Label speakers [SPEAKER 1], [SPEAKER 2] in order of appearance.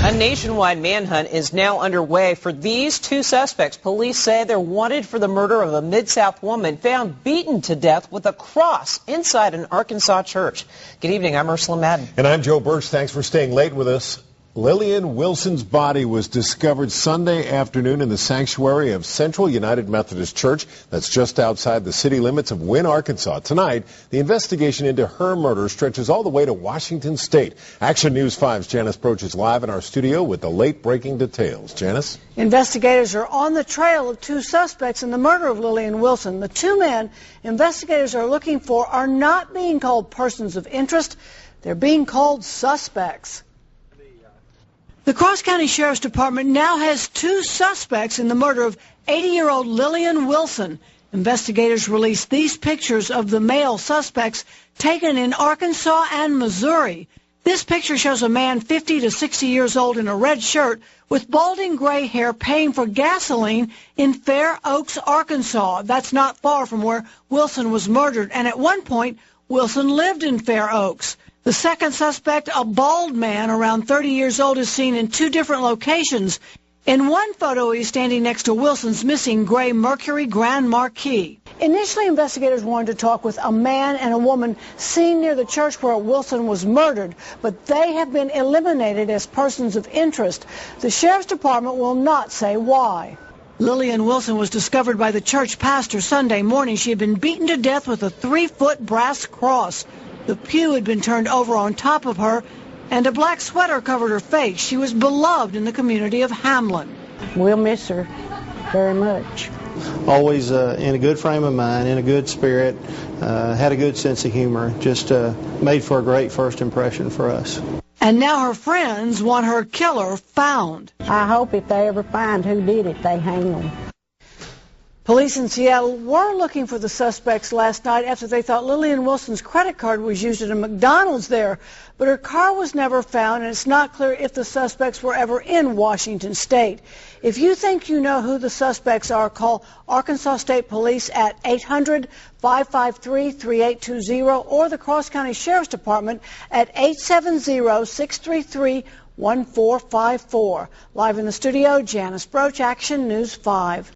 [SPEAKER 1] A nationwide manhunt is now underway for these two suspects. Police say they're wanted for the murder of a Mid-South woman found beaten to death with a cross inside an Arkansas church. Good evening, I'm Ursula Madden.
[SPEAKER 2] And I'm Joe Birch. Thanks for staying late with us. Lillian Wilson's body was discovered Sunday afternoon in the sanctuary of Central United Methodist Church. That's just outside the city limits of Wynne, Arkansas. Tonight, the investigation into her murder stretches all the way to Washington State. Action News 5's Janice Broach is live in our studio with the late-breaking details. Janice?
[SPEAKER 3] Investigators are on the trail of two suspects in the murder of Lillian Wilson. The two men investigators are looking for are not being called persons of interest. They're being called suspects. The Cross County Sheriff's Department now has two suspects in the murder of 80-year-old Lillian Wilson. Investigators released these pictures of the male suspects taken in Arkansas and Missouri. This picture shows a man 50 to 60 years old in a red shirt with balding gray hair paying for gasoline in Fair Oaks, Arkansas. That's not far from where Wilson was murdered, and at one point, Wilson lived in Fair Oaks. The second suspect, a bald man around 30 years old, is seen in two different locations. In one photo, he's standing next to Wilson's missing gray Mercury Grand Marquis. Initially, investigators wanted to talk with a man and a woman seen near the church where Wilson was murdered, but they have been eliminated as persons of interest. The Sheriff's Department will not say why. Lillian Wilson was discovered by the church pastor Sunday morning. She had been beaten to death with a 3-foot brass cross. The pew had been turned over on top of her, and a black sweater covered her face. She was beloved in the community of Hamlin.
[SPEAKER 4] We'll miss her very much.
[SPEAKER 5] Always in a good frame of mind, in a good spirit, had a good sense of humor, just made for a great first impression for us.
[SPEAKER 3] And now her friends want her killer found.
[SPEAKER 4] I hope if they ever find who did it, they hang them.
[SPEAKER 3] Police in Seattle were looking for the suspects last night after they thought Lillian Wilson's credit card was used at a McDonald's there. But her car was never found, and it's not clear if the suspects were ever in Washington State. If you think you know who the suspects are, call Arkansas State Police at 800-553-3820 or the Cross County Sheriff's Department at 870-633-1454. Live in the studio, Janice Broach, Action News 5.